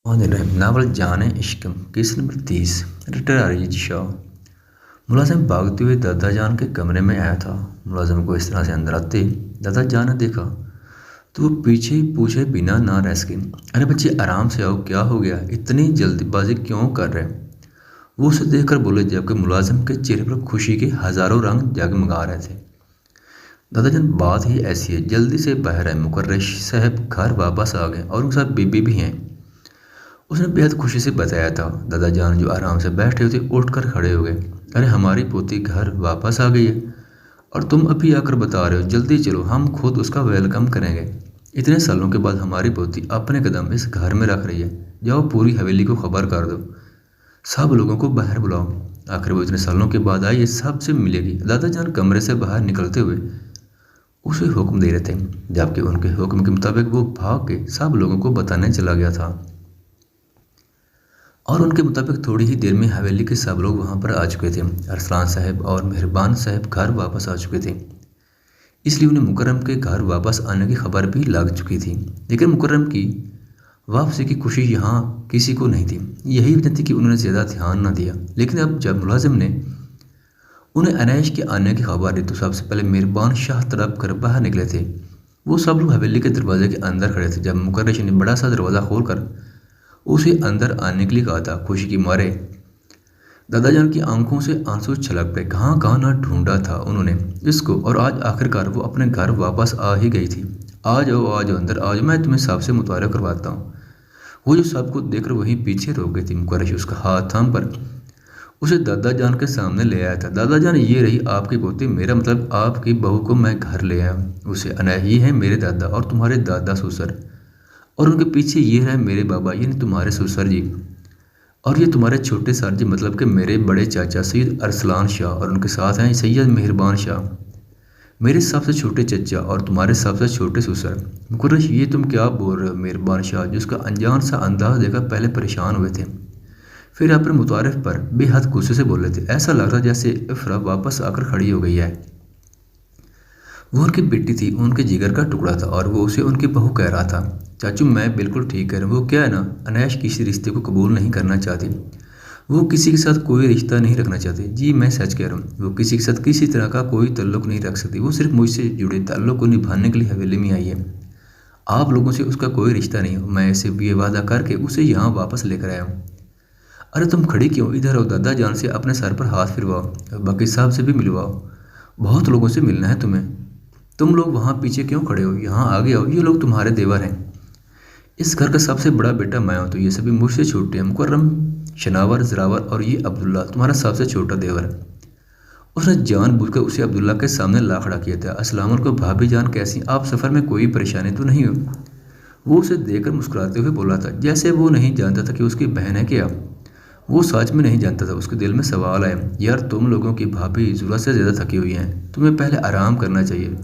Novel जान इश्क case number 30 Ritter Areej Shah. मुलाजिम भागते हुए दादा जान के कमरे में आया था। मुलाजिम को इस तरह से अंदर आते दादा जान ने देखा तो वो पीछे पूछे बिना ना रह सके, अरे बच्चे आराम से आओ, क्या हो गया, इतनी जल्दीबाजी क्यों कर रहे हैं। वो उसे देखकर बोले, जबकि मुलाजिम के चेहरे पर खुशी के हजारों रंग जगमगा रहे थे। दादा जान, बात ही ऐसी है, जल्दी से बाहर आए, मुकर्रश साहब घर वापस आ गए और उनके साथ बीबी भी हैं। उसने बेहद खुशी से बताया था। दादा जान जो आराम से बैठे थे उठकर खड़े हो गए। अरे हमारी पोती घर वापस आ गई है और तुम अभी आकर बता रहे हो, जल्दी चलो, हम खुद उसका वेलकम करेंगे। इतने सालों के बाद हमारी पोती अपने कदम इस घर में रख रही है, जाओ पूरी हवेली को खबर कर दो, सब लोगों को बाहर बुलाओ, आखिर वो इतने सालों के बाद आई है, सबसे मिलेगी। दादा जान कमरे से बाहर निकलते हुए उसे हुक्म दे रहे थे, जबकि उनके हुक्म के मुताबिक वो भाग के सब लोगों को बताने चला गया था। और उनके मुताबिक थोड़ी ही देर में हवेली के सब लोग वहाँ पर आ चुके थे। अरसलान साहब और मेहरबान साहब घर वापस आ चुके थे, इसलिए उन्हें मुकर्रम के घर वापस आने की खबर भी लग चुकी थी। लेकिन मुकर्रम की वापसी की खुशी यहाँ किसी को नहीं थी। यही वजह थी कि उन्होंने ज़्यादा ध्यान न दिया। लेकिन अब जब मुलाजिम ने उन्हें अनैश के आने की खबर दी तो सबसे पहले मेहरबान शाह तड़प कर बाहर निकले थे। वो सब लोग हवेली के दरवाजे के अंदर खड़े थे। जब मुकर्रश ने बड़ा सा दरवाज़ा खोलकर उसे अंदर आने के लिए कहा था, खुशी की मारे दादा जान की आंखों से आंसू छलक गए। कहाँ कहाँ ना ढूंढा था उन्होंने इसको, और आज आखिरकार वो अपने घर वापस आ ही गई थी। आ जाओ अंदर आ जाओ, मैं तुम्हें सबसे मुतारफ़ करवाता हूँ। वो जो सबको देखकर वहीं पीछे रोक गई थी। मुकर्रश उसका हाथ थाम पर उसे दादा जान के सामने ले आया था। दादा जान, ये रही आपकी पोती, मेरा मतलब आपकी बहू को मैं घर ले आया। उसे अनाही है मेरे दादा और तुम्हारे दादा ससुर, और उनके पीछे ये है मेरे बाबा यानी तुम्हारे ससुर जी, और ये तुम्हारे छोटे सर जी मतलब कि मेरे बड़े चाचा सैयद अरसलान शाह, और उनके साथ हैं सैयद मेहरबान शाह, मेरे सबसे छोटे चचा और तुम्हारे सबसे छोटे ससुर। मुकर्रश, ये तुम क्या बोल रहे हो। मेहरबान शाह जिसका अनजान सा अंदाज देखकर पहले परेशान हुए थे, फिर अपने मुतारिफ पर बेहद गुस्से से बोले थे। ऐसा लग रहा जैसे इफ्रा वापस आकर खड़ी हो गई है। वो उनकी बेटी थी, उनके जिगर का टुकड़ा था, और वो उसे उनकी बहू कह रहा था। चाचू, मैं बिल्कुल ठीक कह रहा हूँ। वो क्या है ना, अनैश किसी रिश्ते को कबूल नहीं करना चाहती, वो किसी के साथ कोई रिश्ता नहीं रखना चाहती। जी मैं सच कह रहा हूँ, वो किसी के साथ किसी तरह का कोई ताल्लुक नहीं रख सकती। वो सिर्फ मुझसे जुड़े ताल्लुक को निभाने के लिए हवेली में आई है। आप लोगों से उसका कोई रिश्ता नहीं। मैं सिर्फ ये वादा करके उसे यहाँ वापस लेकर आया हूँ। अरे तुम खड़ी क्यों, इधर आओ, दादा जान से अपने सर पर हाथ फिरवाओ, बाकी साहब से भी मिलवाओ, बहुत लोगों से मिलना है तुम्हें। तुम लोग वहाँ पीछे क्यों खड़े हो, यहाँ आगे आओ, ये लोग तुम्हारे देवर हैं। इस घर का सबसे बड़ा बेटा मैं हूँ, तो ये सभी मुझसे छोटे हैं। मुकर्रम, शनावर, जरावर और ये अब्दुल्ला तुम्हारा सबसे छोटा देवर है। उसने जानबूझकर उसे अब्दुल्ला के सामने ला खड़ा किया था। अस्सलाम वालेकुम भाभी जान, कैसी, आप सफ़र में कोई परेशानी तो नहीं हो। वो उसे देखकर मुस्कुराते हुए बोला था, जैसे वो नहीं जानता था कि उसकी बहन है क्या। वो सच में नहीं जानता था। उसके दिल में सवाल आया, यार तुम लोगों की भाभी ज़रूरत से ज़्यादा थकी हुई हैं, तुम्हें पहले आराम करना चाहिए।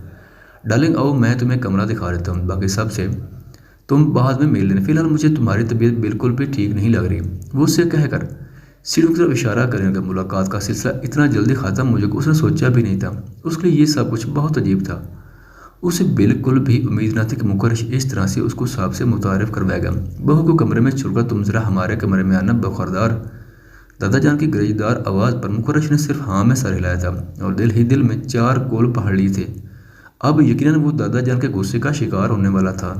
डार्लिंग आओ, मैं तुम्हें कमरा दिखा देता हूँ, बाकी सब से तुम बाद में मिल लेना, फिलहाल मुझे तुम्हारी तबीयत बिल्कुल भी ठीक नहीं लग रही। वो उससे कहकर सीढ़ियों की तरफ इशारा करने लगा। मुलाकात का सिलसिला इतना जल्दी ख़त्म हो जाएगा उसने सोचा भी नहीं था। उसके लिए ये सब कुछ बहुत अजीब था। उसे बिल्कुल भी उम्मीद न थी कि मुकर्रश इस तरह से उसको साहब से मुतारिफ करवाएगा। बहू को कमरे में छोड़कर तुम ज़रा हमारे कमरे में आना बखरदार। दादा जान की गरजदार आवाज़ पर मुकर्रश ने सिर्फ हाँ में सर हिलाया था, और दिल ही दिल में चार कोल पहाड़ लिए थे। अब यकीनन वो दादा जान के गुस्से का शिकार होने वाला था।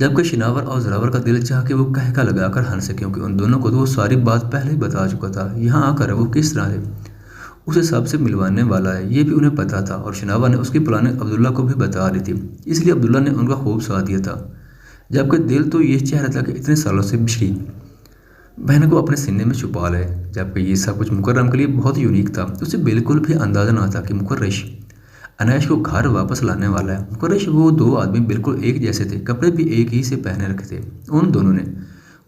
जबकि शिनावर और जरावर का दिल चाह के वो कहका लगाकर हंसे, क्योंकि उन दोनों को तो वो सारी बात पहले ही बता चुका था। यहाँ आकर वो किस तरह से उसे सबसे मिलवाने वाला है ये भी उन्हें पता था, और शिनावर ने उसकी प्लानिंग अब्दुल्ला को भी बता दी थी, इसलिए अब्दुल्ला ने उनका खूब साथ दिया था। जबकि दिल तो ये चाह रहा था कि इतने सालों से बिछड़ी बहन को अपने सीने में छुपा ले। जबकि ये सब कुछ मुकर्रम के लिए बहुत यूनिक था। उसे बिल्कुल भी अंदाजा ना था कि मुकर्रश अनैश को घर वापस लाने वाला है। मुकर्रश, वो दो आदमी बिल्कुल एक जैसे थे, कपड़े भी एक ही से पहने रखे थे। उन दोनों ने,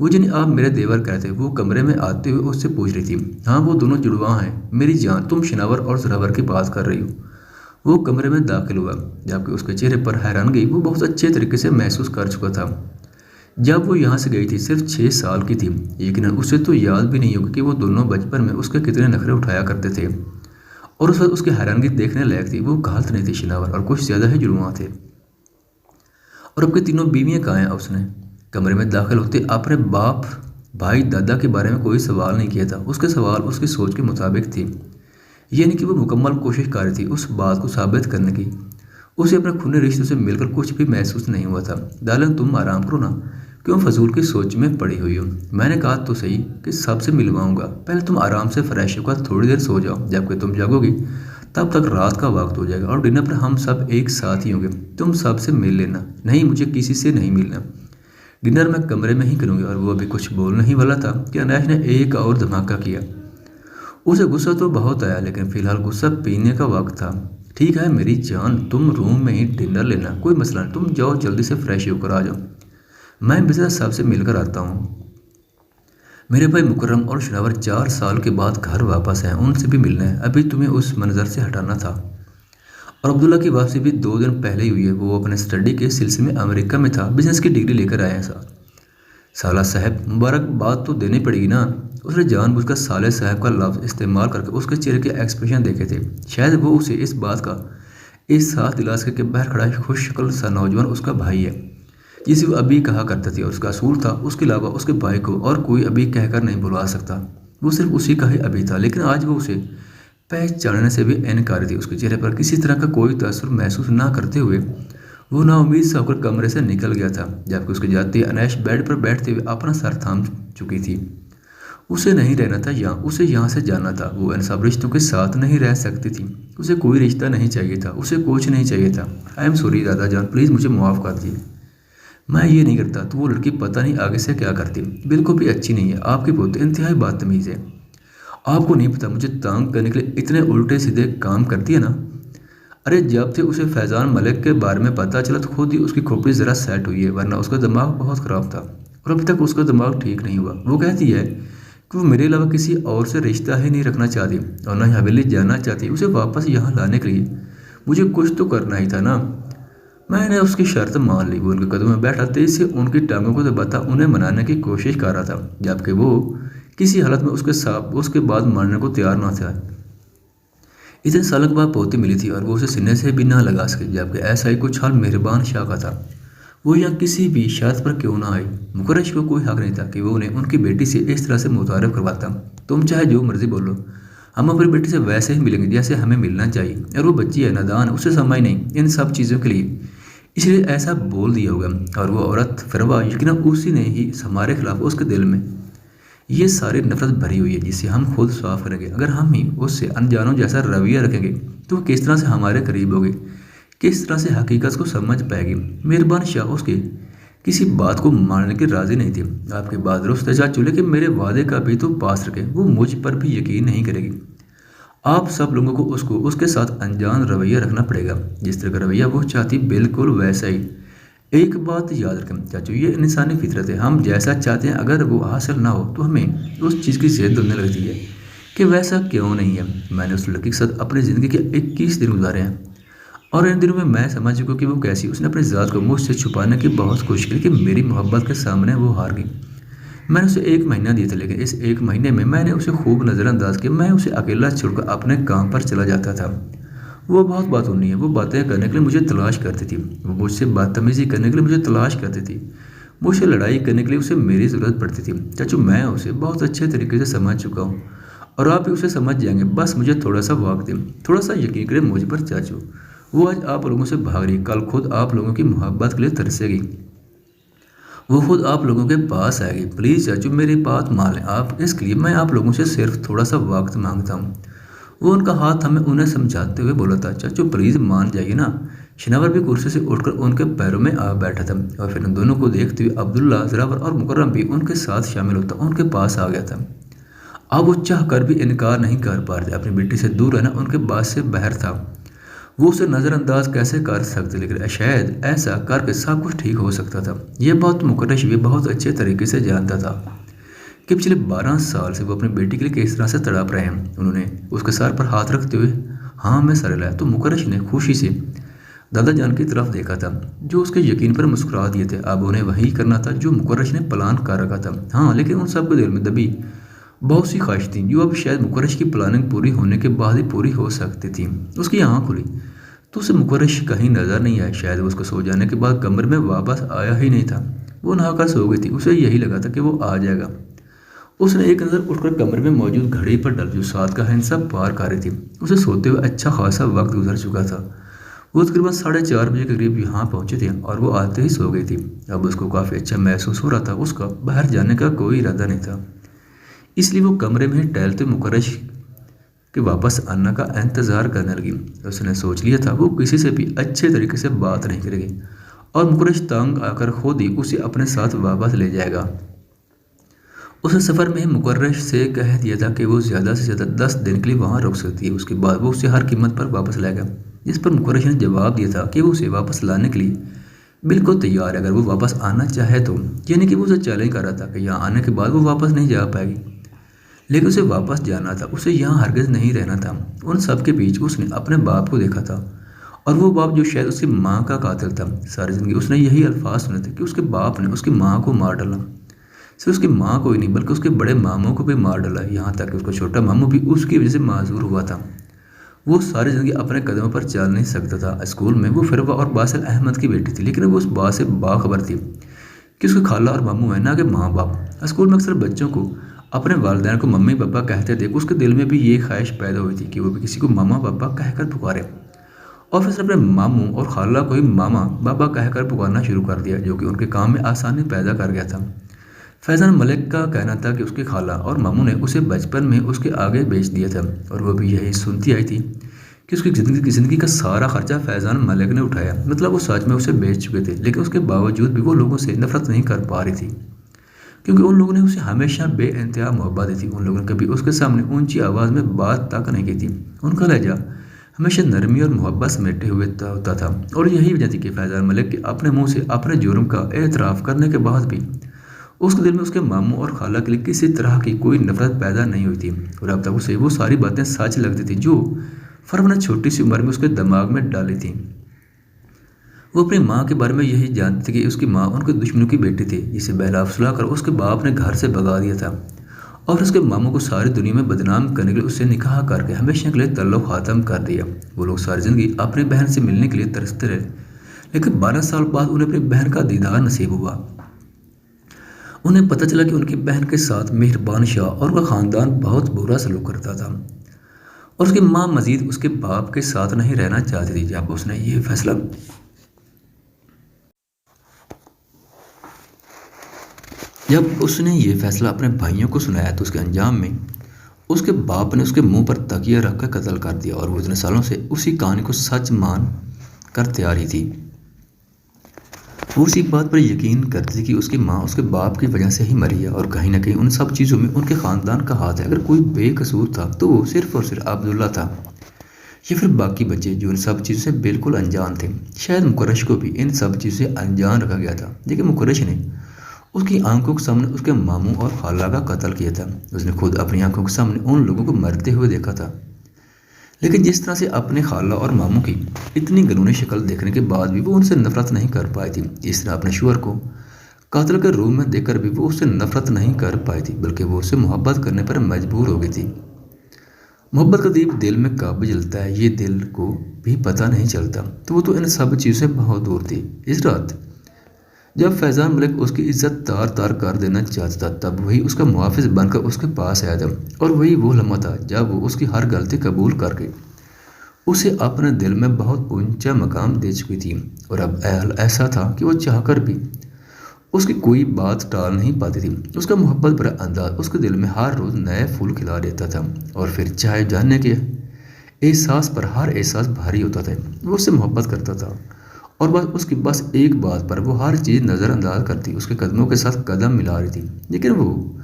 वो जिन्हें आप मेरे देवर कहते, वो कमरे में आते हुए उससे पूछ रही थी, हाँ वो दोनों जुड़वा हैं मेरी जान, तुम शिनावर और जरावर की बात कर रही हो। वो कमरे में दाखिल हुआ, जबकि उसके चेहरे पर हैरानगी वो बहुत अच्छे तरीके से महसूस कर चुका था। जब वो यहाँ से गई थी सिर्फ 6 साल की थी, लेकिन उसे तो याद भी नहीं होगा कि वो दोनों बचपन में उसके कितने नखरे उठाया करते थे, और उस वक्त उसकी हैरानगी देखने लायक थी। वो गलत नहीं थी शिनावर, और कुछ ज़्यादा ही जुड़वा थे। और अब के तीनों बीवियाँ कहाँ हैं, उसने कमरे में दाखिल होते अपने बाप भाई दादा के बारे में कोई सवाल नहीं किया था। उसके सवाल उसकी सोच के मुताबिक थे, यानी कि वो मुकम्मल कोशिश कर रही थी उस बात को साबित करने की। उसे अपने खूनी रिश्तों से मिलकर कुछ भी महसूस नहीं हुआ था। दालन तुम आराम करो ना, क्यों फजूल की सोच में पड़ी हुई हो। मैंने कहा तो सही कि सबसे मिलवाऊंगा, पहले तुम आराम से फ्रेश होकर थोड़ी देर सो जाओ। जबकि तुम जागोगी तब तक रात का वक्त हो जाएगा और डिनर पर हम सब एक साथ ही होंगे। तुम सबसे मिल लेना। नहीं, मुझे किसी से नहीं मिलना। डिनर मैं कमरे में ही करूँगी। और वो अभी कुछ बोलने ही वाला था कि अनैश ने एक और धमाका किया। उसे गुस्सा तो बहुत आया, लेकिन फिलहाल गुस्सा पीने का वक्त था। ठीक है मेरी जान, तुम रूम में ही डिनर लेना, कोई मसला नहीं। तुम जाओ जल्दी से फ्रेश होकर आ जाओ, मैं मिर्जा साहब से मिलकर आता हूँ। मेरे भाई मुकर्रम और शरावर 4 साल के बाद घर वापस हैं, उनसे भी मिलना है। अभी तुम्हें उस मंजर से हटाना था। और अब्दुल्ला की वापसी भी 2 दिन पहले ही हुई है। वो अपने स्टडी के सिलसिले में अमेरिका में था, बिजनेस की डिग्री लेकर आए हैं साहब। साला साहब मुबारकबाद तो देनी पड़ेगी ना। उसने जानबूझकर साले साहब का लफ्ज़ इस्तेमाल करके उसके चेहरे के एक्सप्रेशन देखे थे। शायद वो उसे इस बात का एहसास दिला सके कि बाहर खड़ा खुश शक्ल सा नौजवान उसका भाई है, जिसे वो अभी कहा करता थी। और उसका असूल था उसके अलावा उसके भाई को और कोई अभी कहकर नहीं बुला सकता। वो सिर्फ उसी का ही अभी था। लेकिन आज वो उसे पहचानने से भी इनकारी थी। उसके चेहरे पर किसी तरह का कोई तअस्सुर महसूस ना करते हुए वो नाउम्मीद सा होकर कमरे से निकल गया था। जबकि उसके जाते ही अनैश बेड पर बैठते हुए अपना सर थाम चुकी थी। उसे नहीं रहना था यहाँ, उसे यहाँ से जाना था। वो इन सब रिश्तों के साथ नहीं रह सकती थी। उसे कोई रिश्ता नहीं चाहिए था, उसे कुछ नहीं चाहिए था। आई एम सॉरी दादा जान, प्लीज़ मुझे माफ़ कर दिए। मैं ये नहीं करता तो वो लड़की पता नहीं आगे से क्या करती। बिल्कुल भी अच्छी नहीं है। आपकी पोते इंतहाई बदतमीज़ है। आपको नहीं पता मुझे तंग करने के लिए इतने उल्टे सीधे काम करती है ना। अरे जब से उसे फैज़ान मलिक के बारे में पता चला तो खुद ही उसकी खोपड़ी ज़रा सेट हुई है, वरना उसका दिमाग बहुत ख़राब था और अभी तक उसका दिमाग ठीक नहीं हुआ। वो कहती है कि वो मेरे अलावा किसी और से रिश्ता ही नहीं रखना चाहती और ना ही हवेली जाना चाहती। उसे वापस यहाँ लाने के लिए मुझे कुछ तो करना ही था ना। मैंने उसकी शर्त मान ली। वो उनके कदम में बैठा तेज से उनकी टांगों को दबाता उन्हें मनाने की कोशिश कर रहा था, जबकि वो किसी हालत में उसके बाद मानने को तैयार ना था। इतने सालों के बाद पोती मिली थी और वो उसे सीने से भी ना लगा सके, जबकि ऐसा ही कुछ हाल मेहरबान शाह का था। वो यहाँ किसी भी शर्त पर क्यों ना आई, मुकर्रश को कोई हक नहीं था कि वो उन्हें उनकी बेटी से इस तरह से मुतारफ़ करवाता। तुम चाहे जो मर्जी बोलो, हम अपनी बेटी से वैसे ही मिलेंगे जैसे हमें मिलना चाहिए। और वो बच्ची है, नादान, उसे समय नहीं इन सब चीज़ों के लिए, इसलिए ऐसा बोल दिया होगा। और वो औरत फिरवा यकीनन उसी ने ही हमारे खिलाफ उसके दिल में ये सारी नफरत भरी हुई है, जिसे हम खुद साफ करेंगे। अगर हम ही उससे अनजानों जैसा रवैया रखेंगे तो वो किस तरह से हमारे करीब होगी, किस तरह से हकीकत को समझ पाएगी। मेहरबान शाह उसके किसी बात को मानने की राज़ी नहीं थी। आपकी बात दुरुस्त है चाचू, लेकिन मेरे वादे का भी तो पास रखें। वो मुझ पर भी यकीन नहीं करेगी। आप सब लोगों को उसके साथ अनजान रवैया रखना पड़ेगा, जिस तरह का रवैया वो चाहती बिल्कुल वैसा ही। एक बात याद रखें चाचू, ये इंसानी फितरत है। हम जैसा चाहते हैं अगर वो हासिल ना हो तो हमें उस चीज़ की जिद होने लगती है कि वैसा क्यों नहीं है। मैंने उस लड़की के साथ अपनी ज़िंदगी के 21 दिन गुजारे हैं और इन दिनों में मैं समझ चुका कि वो कैसी। उसने अपनी ज़ात को मुझसे छुपाने की बहुत कोशिश की, लेकिन मेरी मोहब्बत के सामने वो हार गई। मैंने उसे 1 महीना दिया था, लेकिन इस 1 महीने में मैंने उसे खूब नज़रअंदाज किया। मैं उसे अकेला छोड़कर अपने काम पर चला जाता था। वो बहुत बातूनी है। वो बातें करने के लिए मुझे तलाश करती थी। वो मुझसे बदतमीज़ी करने के लिए मुझे तलाश करती थी। मुझसे लड़ाई करने के लिए उसे मेरी ज़रूरत पड़ती थी। चाचू मैं उसे बहुत अच्छे तरीके से समझ चुका हूँ और आप भी उसे समझ जाएंगे। बस मुझे थोड़ा सा वक्त दें, थोड़ा सा यकीन करें मुझ पर चाचू। वो आज आप लोगों से भाग रही, कल खुद आप लोगों की मोहब्बत के लिए तरसेगी। वो खुद आप लोगों के पास आएगी। प्लीज़ चाचू मेरी बात मान लें आप, इसके लिए मैं आप लोगों से सिर्फ थोड़ा सा वक्त मांगता हूँ। वो उनका हाथ हमें उन्हें समझाते हुए बोला था। चाचू प्लीज़ मान जाइए ना। शनावर भी कुर्सी से उठकर उनके पैरों में आ बैठा था और फिर उन दोनों को देखते हुए अब्दुल्ला, ज़रावर और मुकर्रम भी उनके साथ शामिल होता उनके पास आ गया था। अब वो चाह कर भी इनकार नहीं कर पा रहे। अपनी बेटी से दूर रहना उनके बात से बाहर था। वो उसे नज़रअंदाज कैसे कर सकते, लेकिन शायद ऐसा करके सब कुछ ठीक हो सकता था। ये बात मुकर्रश भी बहुत अच्छे तरीके से जानता था कि पिछले 12 साल से वो अपनी बेटी के लिए किस तरह से तड़प रहे हैं। उन्होंने उसके सर पर हाथ रखते हुए हाँ मैं सर हिलाया तो मुकर्रश ने खुशी से दादा जान की तरफ देखा था, जो उसके यकीन पर मुस्कुरा दिए थे। अब उन्हें वही करना था जो मुकर्रश ने प्लान कर रखा था। हाँ, लेकिन उन सब के दिल में दबी बहुत सी ख्वाहिश थी जो अब शायद मुकर्रश की प्लानिंग पूरी होने के बाद ही पूरी हो सकती थी। उसकी आँख खुली तो उसे मुकर्रश कहीं नज़र नहीं आया। शायद उसको सो जाने के बाद कमरे में वापस आया ही नहीं था। वो नहा कर सो गई थी। उसे यही लगा था कि वो आ जाएगा। उसने एक नज़र उठकर कमरे में मौजूद घड़ी पर डाली जो 7 का हिस्सा पार कर रही थी। उसे सोते हुए अच्छा खासा वक्त गुजर चुका था। वो तकरीबन 4:30 बजे के करीब यहाँ पहुंचे थे और वो आते ही सो गई थी। अब उसको काफ़ी अच्छा महसूस हो रहा था। उसका बाहर जाने का कोई इरादा नहीं था, इसलिए वो कमरे में ही टहलते मुकर्रश के वापस आने का इंतज़ार करने लगी। उसने सोच लिया था वो किसी से भी अच्छे तरीके से बात नहीं करेगी और मुकर्रश तंग आकर खुद ही उसे अपने साथ वापस ले जाएगा। उसने सफ़र में ही मुकर्रश से कह दिया था कि वो ज़्यादा से ज़्यादा 10 दिन के लिए वहाँ रुक सकती है, उसके बाद वो उसे हर कीमत पर वापस लाएगा। जिस पर मुकर्रश ने जवाब दिया था कि वो उसे वापस लाने के लिए बिल्कुल तैयार है, अगर वो वापस आना चाहे तो। यानी कि वो उसे चैलेंज कर रहा था कि यहाँ आने के बाद वो वापस नहीं जा पाएगी, लेकिन उसे वापस जाना था। उसे यहाँ हरगिज़ नहीं रहना था। उन सब के बीच उसने अपने बाप को देखा था, और वो बाप जो शायद उसकी माँ का कातिल था। सारी ज़िंदगी उसने यही अल्फाज सुने थे कि उसके बाप ने उसकी माँ को मार डाला। सिर्फ उसकी माँ को ही नहीं बल्कि उसके बड़े मामों को भी मार डाला, यहाँ तक कि उसका छोटा मामू भी उसकी वजह से माजूर हुआ था। वो सारी ज़िंदगी अपने कदमों पर चल नहीं सकता था। स्कूल में वो फिरवा और बासिल अहमद की बेटी थी, लेकिन वो उस बात से बाखबर थी कि उसके खाला और मामू है, ना कि माँ बाप। स्कूल में अक्सर बच्चों को अपने वालिदैन को मम्मी पापा कहते थे। उसके दिल में भी ये ख्वाहिश पैदा हुई थी कि वो भी किसी को मामा पापा कहकर पुकारे, और फिर अपने मामू और खाला को ही मामा पापा कहकर पुकारना शुरू कर दिया, जो कि उनके काम में आसानी पैदा कर गया था। फैज़ान मलिक का कहना था कि उसके खाला और मामू ने उसे बचपन में उसके आगे बेच दिया था, और वो भी यही सुनती आई थी कि उसकी ज़िंदगी का सारा खर्चा फैज़ान मलिक ने उठाया। मतलब वो सच में उसे बेच चुके थे, लेकिन उसके बावजूद भी वो लोगों से नफरत नहीं कर पा रही थी, क्योंकि उन लोगों ने उसे हमेशा बेइंतहा मोहब्बत दी थी। उन लोगों ने कभी उसके सामने ऊंची आवाज़ में बात तक नहीं की थी। उनका लहजा हमेशा नरमी और मोहब्बत समेटे हुए होता था, और यही वजह थी कि फैज़ान मलिक के अपने मुँह से अपने जुर्म का एतराफ़ करने के बाद भी उसके दिल में उसके मामू और खाला के लिए किसी तरह की कोई नफरत पैदा नहीं हुई थी, और अब तक उसे वो सारी बातें सच लगती थी जो फरम ने छोटी सी उम्र में उसके दिमाग में डाली थी। वो अपनी माँ के बारे में यही जानती थी कि उसकी माँ उनके दुश्मनों की बेटी थी, जिसे बहला फुसला कर उसके बाप ने घर से भगा दिया था, और उसके मामू को सारी दुनिया में बदनाम करने के लिए उससे निकाह करके हमेशा के लिए तल्लुक़ ख़त्म कर दिया। वो लोग सारी ज़िंदगी अपनी बहन से मिलने के लिए तरसते रहे, लेकिन 12 साल बाद उन्हें अपनी बहन का दीदार नसीब हुआ। उन्हें पता चला कि उनकी बहन के साथ मेहरबान शाह और उसका ख़ानदान बहुत बुरा सलूक करता था, और उसकी माँ मजीद उसके बाप के साथ नहीं रहना चाहती थी। जब उसने ये फैसला अपने भाइयों को सुनाया तो उसके अंजाम में उसके बाप ने उसके मुंह पर तकिया रखकर कत्ल कर दिया, और वो इतने सालों से उसी कहानी को सच मान कर तैयार ही थी। वो उसी बात पर यकीन करती थी कि उसकी माँ उसके बाप की वजह से ही मरी है, और कहीं ना कहीं उन सब चीज़ों में उनके ख़ानदान का हाथ है। अगर कोई बेकसूर था तो वो सिर्फ़ और सिर्फ अब्दुल्ला था, या फिर बाकी बच्चे जो इन सब चीज़ों से बिल्कुल अनजान थे। शायद मुकर्रश को भी इन सब चीज़ों से अनजान रखा गया था, लेकिन मुकर्रश ने उसकी आंखों के सामने उसके मामू और खाला का कत्ल किया था। उसने खुद अपनी आंखों के सामने उन लोगों को मरते हुए देखा था, लेकिन जिस तरह से अपने खाला और मामू की इतनी घिनौनी शक्ल देखने के बाद भी वो उनसे नफरत नहीं कर पाई थी। इस तरह अपने शोहर को कातिल के रूप में देखकर भी वो उससे नफरत नहीं कर पाई थी, बल्कि वो उससे मोहब्बत करने पर मजबूर हो गई थी। मोहब्बत का दीप दिल में कब जलता है ये दिल को भी पता नहीं चलता, तो वो तो इन सब चीज़ों से बहुत दूर थी। इस रात जब फैज़ान मलिक उसकी इज्जत तार तार कर देना चाहता था, तब वही उसका मुहाफिज बनकर उसके पास आया था, और वही वो लम्हा था जब वो उसकी हर गलती कबूल करके उसे अपने दिल में बहुत ऊंचा मकाम दे चुकी थी। और अब ऐसा था कि वो चाहकर भी उसकी कोई बात टाल नहीं पाती थी। उसका मोहब्बत भरा अंदाज उसके दिल में हर रोज़ नए फूल खिला देता था, और फिर चाहे जानने के एहसास पर हर एहसास भारी होता था। वो उससे मोहब्बत करता था, और बस एक बात पर वो हर चीज़ नज़रअंदाज करती, उसके कदमों के साथ कदम मिला रही थी। लेकिन वो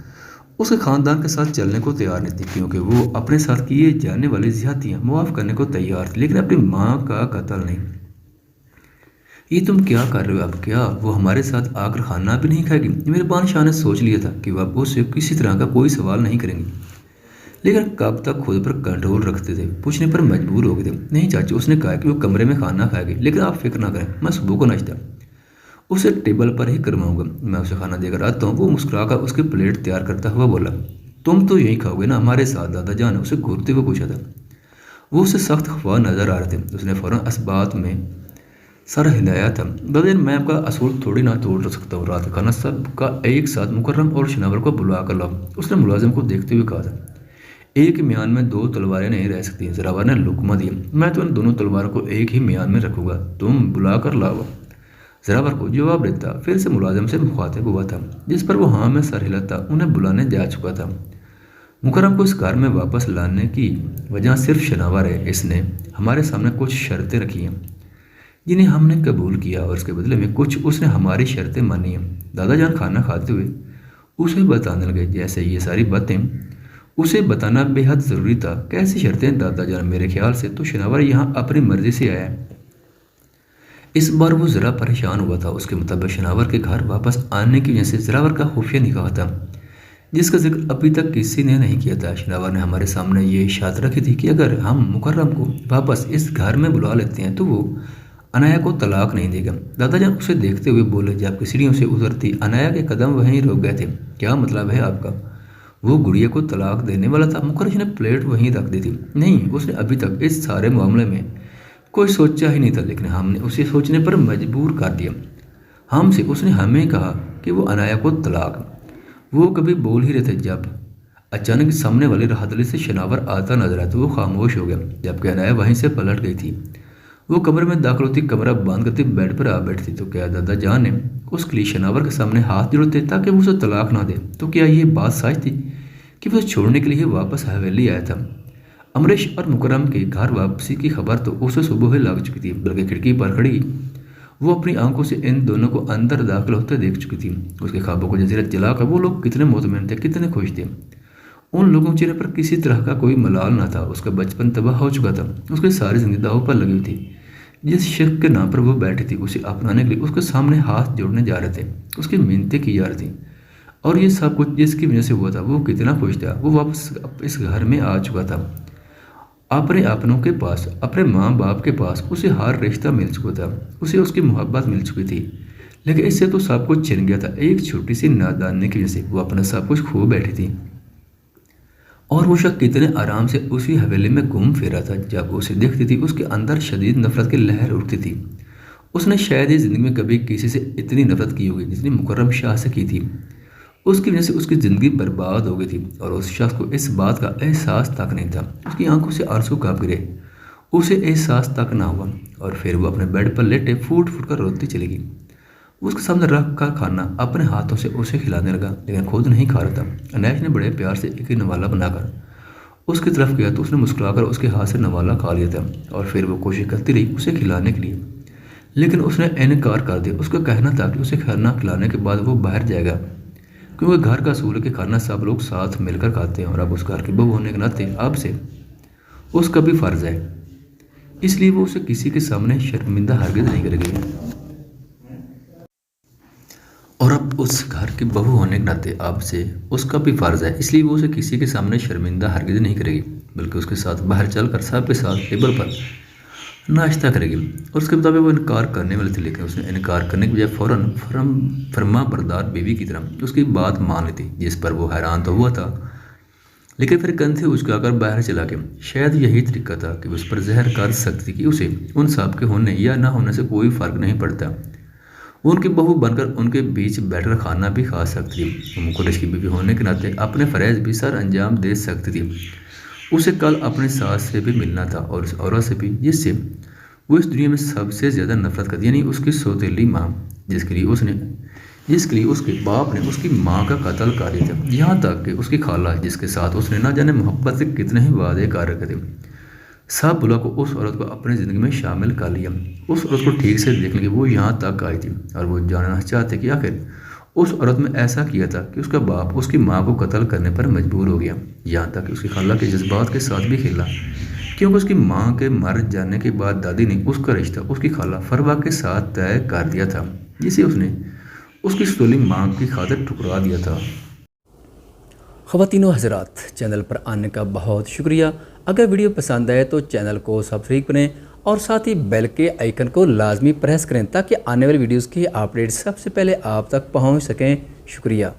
उसके ख़ानदान के साथ चलने को तैयार नहीं थी, क्योंकि वो अपने साथ किए जाने वाली ज़्यादतियाँ मुआफ़ करने को तैयार थी, लेकिन अपनी माँ का कत्ल नहीं। ये तुम क्या कर रहे हो? अब क्या वो हमारे साथ आकर खाना भी नहीं खाएगी? मेहरबान शाह ने सोच लिया था कि वह अब उससे किसी तरह का कोई सवाल नहीं करेंगी, लेकिन कब तक खुद पर कंट्रोल रखते थे। पूछने पर मजबूर हो गए थे। नहीं चाचू, उसने कहा कि वो कमरे में खाना खाएगी, लेकिन आप फिक्र ना करें, मैं सुबह को नाश्ता उसे टेबल पर ही करवाऊंगा। मैं उसे खाना देकर आता हूँ। वो मुस्कुराकर उसकी प्लेट तैयार करता हुआ बोला, तुम तो यही खाओगे ना हमारे साथ? दादा जान ने उसे घूरते हुए पूछा था। वो उसे सख्त खफा नजर आ रहे थे। उसने फौरन इस बात में सारा हिलाया था। दादा जान, मैं आपका असूल थोड़ी ना तोड़ सकता हूँ। रात का खाना सब का एक साथ मुकर्रम और शनावर को बुला कर लाओ, उसने मुलाजिम को देखते हुए कहा था। एक ही म्यान में दो तलवारें नहीं रह सकती। जरावर ने लुकमा दिया। मैं तो इन दोनों तलवारों को एक ही म्यान में रखूंगा, तुम बुला कर लाओ। जरावर को जवाब देता फिर से मुलाजिम से मुखातिब हुआ था, जिस पर वो हाँ में सर हिलाता उन्हें बुलाने जा चुका था। मुकर्रम को इस घर में वापस लाने की वजह सिर्फ शनावर है। इसने हमारे सामने कुछ शर्तें रखी हैं जिन्हें हमने कबूल किया और इसके बदले में कुछ उसने हमारी शर्तें मानी हैं। दादा जान खाना खाते हुए उसे बताने लगे, जैसे ये सारी बातें उसे बताना बेहद ज़रूरी था। कैसी शर्तें दादा जान? मेरे ख्याल से तो शनावर यहाँ अपनी मर्जी से आया है। इस बार वो ज़रा परेशान हुआ था। उसके मुताबिक शनावर के घर वापस आने की वजह से जरावर का खुफिया निगाह था, जिसका जिक्र अभी तक किसी ने नहीं किया था। शनावर ने हमारे सामने ये शर्त रखी थी कि अगर हम मुकर्रम को वापस इस घर में बुला लेते हैं तो वो अनाया को तलाक नहीं देगा। दादा जान उसे देखते हुए बोले, जबकि सीढ़ियों से उतरती अनाया के कदम वहीं रुक गए थे। क्या मतलब है आपका? वो गुड़िया को तलाक देने वाला था? मुकर्रम ने प्लेट वहीं रख दी थी। नहीं, उसने अभी तक इस सारे मामले में कोई सोचा ही नहीं था, लेकिन हमने उसे सोचने पर मजबूर कर दिया। हमसे उसने हमें कहा कि वो अनाया को तलाक। वो कभी बोल ही रहे थे जब अचानक सामने वाली राहदली से शनावर आता नजर आया तो वो खामोश हो गया, जबकि अनाया वहीं से पलट गई थी। वो कमरे में दाखिल होती, कमरा बंद करती, बेड पर आ बैठती। तो क्या दादा जान ने उसके लिए शनावर के सामने हाथ जोड़ते ताकि वो उसे तलाक ना दे? तो क्या ये बात सच थी कि वो छोड़ने के लिए वापस हवेली आया था? अमरीश और मुकर्रम की घर वापसी की खबर तो उसे सुबह ही लग चुकी थी, बल्कि खिड़की पर खड़ी वो अपनी आंखों से इन दोनों को अंदर दाखिल होते देख चुकी थी। उसके ख्वाबों को जजीरत जलाकर वो लोग कितने मुतमईन थे, कितने खुश थे। उन लोगों के चेहरे पर किसी तरह का कोई मलाल ना था। उसका बचपन तबाह हो चुका था, उसकी सारी जिंदगी दांव पर लगी हुई थी। जिस शख्स के नाम पर वो बैठी थी उसे अपनाने के लिए उसके सामने हाथ जोड़ने जा रहे थे, उसकी मिन्नतें की जा रही थी। और ये सब कुछ जिसकी वजह से हुआ था, वो कितना खुश था। वो वापस इस घर में आ चुका था, अपने अपनों के पास, अपने माँ बाप के पास। उसे हर रिश्ता मिल चुका था, उसे उसकी मोहब्बत मिल चुकी थी। लेकिन इससे तो सब कुछ छिन गया था। एक छोटी सी नादानी की वजह से वो अपना सब कुछ खो बैठी थी। और वो शख्स कितने आराम से उसी हवेली में घूम फिर रहा था। जब उसे देखती थी उसके अंदर शदीद नफरत की लहर उठती थी। उसने शायद ही ज़िंदगी में कभी किसी से इतनी नफरत की होगी जितनी मुकर्रम शाह से की थी। उसकी वजह से उसकी ज़िंदगी बर्बाद हो गई थी और उस शख्स को इस बात का एहसास तक नहीं था। उसकी आंखों से आंसू काँप गिरे, उसे एहसास तक ना हुआ। और फिर वो अपने बेड पर लेटे फूट फूट कर रोती चली गई। उसके सामने रख कर खाना अपने हाथों से उसे खिलाने लगा, लेकिन खुद नहीं खा रहा था। अनैश ने बड़े प्यार से एक नवाला बनाकर उसकी तरफ गया तो उसने मुस्कुराकर उसके हाथ से नवाला खा लिया था। और फिर वो कोशिश करती रही उसे खिलाने के लिए, लेकिन उसने इनकार कर दिया। उसका कहना था कि उसे खाना खिलाने के बाद वो बाहर जाएगा, क्योंकि घर का असूल है कि खाना सब लोग साथ मिलकर खाते हैं। और अब उस घर की बहू होने के नाते अब से उसका भी फ़र्ज है, इसलिए वो उसे किसी के सामने शर्मिंदा हरगिज़ नहीं करेगी। और अब उस घर की बहू होने के नाते अब से उसका भी फ़र्ज है, इसलिए वो उसे किसी के सामने शर्मिंदा हरगिज़ नहीं करेगी, बल्कि उसके साथ बाहर चलकर सबके साथ टेबल पर नाश्ता करेगी। और उसके मुताबिक वो इनकार करने वाली थी, लेकिन उसने इनकार करने के बजाय फ़ौरन फर्मा बरदार बीवी की तरह उसकी बात मान ली थी, जिस पर वो हैरान तो हुआ था, लेकिन फिर कंधे उचकाकर बाहर चला गया। शायद यही तरीका था कि उस पर जहर कर सकती थी कि उसे उन सब के होने या ना होने से कोई फ़र्क नहीं पड़ता। वो उनकी बहू बनकर उनके बीच बैठकर खाना भी खा सकती थी। मुकर्रम की बीवी होने के नाते अपने फ़रज़ भी सर अंजाम दे सकती थी। उसे कल अपनी सास से भी मिलना था और उस औरत से भी जिससे वो इस दुनिया में सबसे ज़्यादा नफरत करती, यानी उसकी सौतेली माँ, जिसके लिए उसके बाप ने उसकी माँ का कत्ल कर दिया था। यहाँ तक कि उसकी खाला, जिसके साथ उसने ना जाने मोहब्बत से कितने ही वादे कर रखे थे, सब बुला को उस औरत को अपनी ज़िंदगी में शामिल कर लिया। उस औरत को ठीक से देखने के वो यहाँ तक आई थी और वो जानना चाहते कि आखिर उस औरत में ऐसा किया था कि उसका बाप उसकी माँ को कत्ल करने पर मजबूर हो गया। यहाँ तक कि उसकी खाला के जज्बात के साथ भी खेला, क्योंकि उसकी माँ के मर जाने के बाद दादी ने उसका रिश्ता उसकी खाला फरवा के साथ तय कर दिया था, जिसे उसने उसकी सौतेली माँ की खातिर ठुकरा दिया था। ख़वातीन व हज़रात, चैनल पर आने का बहुत शुक्रिया। अगर वीडियो पसंद आए तो चैनल को सब्सक्राइब करें और साथ ही बेल के आइकन को लाजमी प्रेस करें ताकि आने वाली वीडियोस की अपडेट सबसे पहले आप तक पहुंच सकें। शुक्रिया।